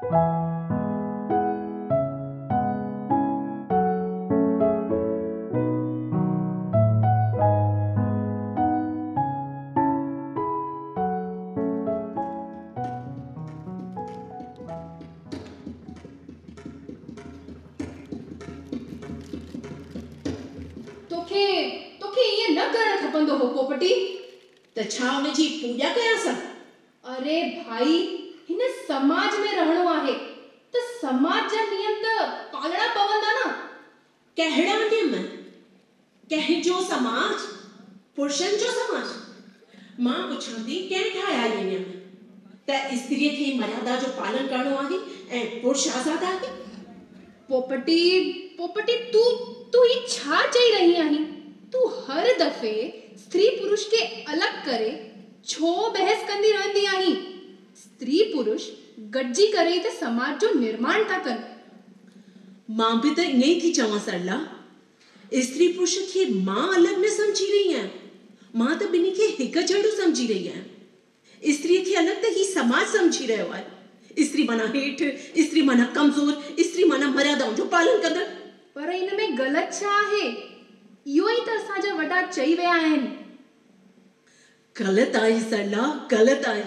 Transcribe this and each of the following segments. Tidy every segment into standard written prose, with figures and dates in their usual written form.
तोखे ये न करण खपंदो हो पोपटी। त छा उन जी पूजा कयां? अरे भाई, हिन समाज में रहणो आहे त समाज जा नियम त पालणा पवंदा न। कहिड़ा नियम? कंहिंजो समाज? पुरुषनि जो समाज? मां पुछां थी कंहिं ठाहिया इहे नियम? त स्त्रीअ खे मर्यादा जो पालन करणो आहे ऐं पुरुष आज़ाद आहे। पोपटी तू ही छा चई रही आहीं? तू हर दफ़े स्त्री पुरुष के अलग करे छो बहस कंदी रहंदी आहीं? स्त्री पुरुष गॾिजी करे त समाज जो निर्माण था कनि। मां बि त ईअं ई थी चवां सरला। स्त्री पुरुष खे मां अलॻि न सम्झी रही आहियां। मां त ॿिन्ही खे हिकु जहिड़ो सम्झी रही आहियां। स्त्रीअ खे अलॻि त ही समाज सम्झी रहियो आहे। स्त्री माना हेठि, स्त्री माना कमज़ोर, स्त्री माना मर्यादाउनि जो पालन कंदड़। पर इन में ग़लति छा आहे? इहो ई त असांजा वॾा चई विया आहिनि। ग़लति आहे सरला, ग़लति आहे।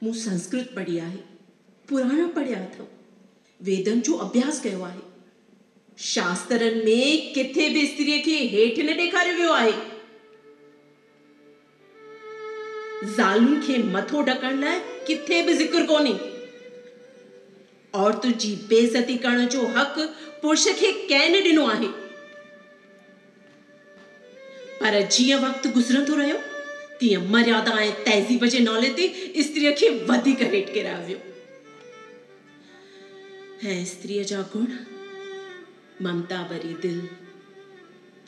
मूं संस्कृत पढ़ी आहे, पुराण पढ़िया अथव, वेदनि जो अभ्यास कयो आहे। शास्त्रनि में किथे बि स्त्रीअ खे हेठि न ॾेखारियो वियो आहे। ज़ालुनि खे मथो ढकण लाइ किथे बि ज़िक्र कोन्हे। औरतुनि जी बेइज़ती करण जो हक़ पुरुष खे कंहिं न ॾिनो आहे। पर जीअं वक़्तु गुज़रंदो रहियो, तीअं मर्यादा ऐं तहज़ीब जे नाले ते स्त्रीअ खे वधीक हेठि किरायो वियो। ऐं स्त्रीअ जा गुण, ममता भरी दिल,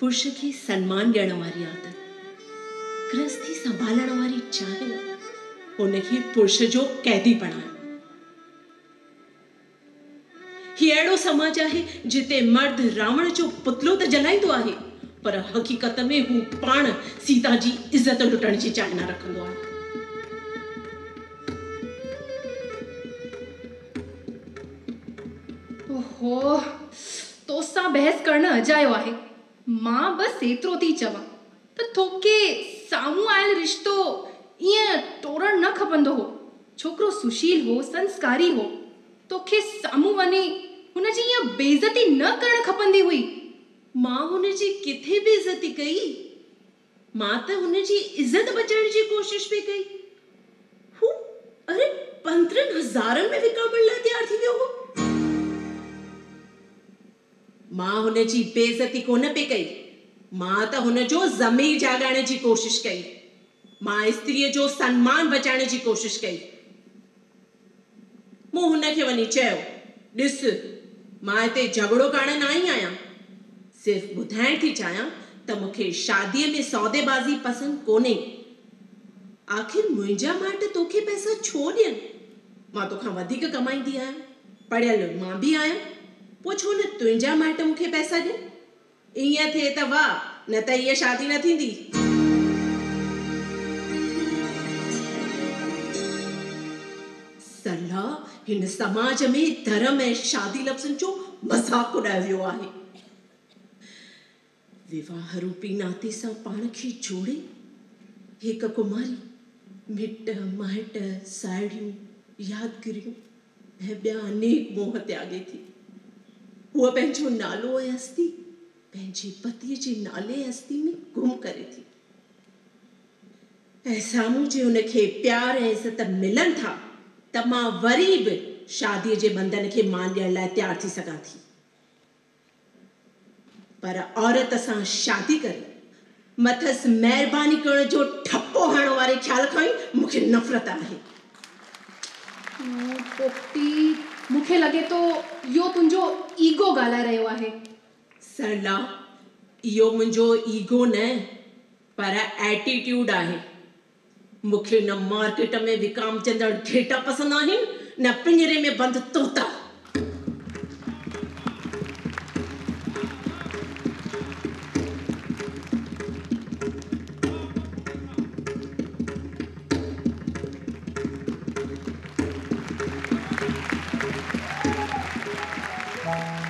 पुरुष खे सन्मान ॾियण वारी आदत, गृहस्थी संभालण वारी चाहिं, हुनखे पुरुष जो कैदी बणायो। ही अहिड़ो समाज आहे जिते मर्द रावण जो पुतलो त जलाईंदो आहे, पर हक़ीक़त में हू पाण सीता जी इज़त लुटण जी चाहीना रखंदो आहे। ओहो, तोसां बहस करण अजायो आहे। मां बस एतिरो थी चवां त तोखे साम्हूं आयल रिश्तो ईअं तोड़ण न खपंदो हो। छोकिरो सुशील हो, संस्कारी हो। तोखे साम्हूं वञी हुनजी ईअं बेइज़ती न करण खपंदी हुई। मां हुनजी किथे बेइज़ती कई? मां त हुनजी इज़त बचाइण जी कोशिश भी कई। हू अरे 15,000 में विकामण लाइ तैयार थी वियो हो। मां हुनजी बेइज़ती कोन पे कई। मां त हुनजो ज़मीर जाॻाइण जी कोशिश कई। मां स्त्रीअ जो सम्मान बचाइण जी कोशिश कई। मूं हुनखे वञी चयो, ॾिस, मां हिते झगड़ो करण न आई आहियां। सिर्फ़ ॿुधाइण थी चाहियां त मूंखे शादीअ में सौदेबाज़ी पसंदि कोन्हे। आख़िर मुंहिंजा माइट तोखे पैसा छो ॾियनि? मां तोखां वधीक कमाईंदी आहियां, पढ़ियल मां बि आहियां। पोइ छो न तुंहिंजा माइट मूंखे पैसा ॾियनि? ईअं थिए त वाह, न त हीअ शादी न थींदी। सरला, हिन समाज में धर्म ऐं शादी लफ़्ज़नि जो मज़ाक उॾायो वियो आहे। विवाह रूपी नाते सां पाण खे जोड़े हिक कुमारी मिट माइट साहेड़ियूं यादगिरियूं ऐं ॿिया अनेक मोह त्यागे थी। हूअ पंहिंजो नालो ऐं अस्ती पंहिंजे पतीअ जे नाले अस्ती में गुम करे थी। ऐं साम्हूं जे हुनखे प्यार ऐं इज़त मिलनि था त मां वरी बि शादीअ जे बंधन खे मान ॾियण लाइ तैयार थी सघां थी। पर औरत सां शादी करे मथस महिरबानी करण जो ठप्पो हणण वारे ख्याल खां ई मूंखे नफ़रत आहे। पोपटी, मूंखे लॻे थो इहो तुंहिंजो ईगो ॻाल्हाए रहियो आहे। सरला, इहो मुंहिंजो ईगो न पर एटीट्यूड आहे। मूंखे न मार्केट में विकामजंदड़ घेटा पसंदि आहिनि, न पिंजरे में बंदि तोता। ॾिनो।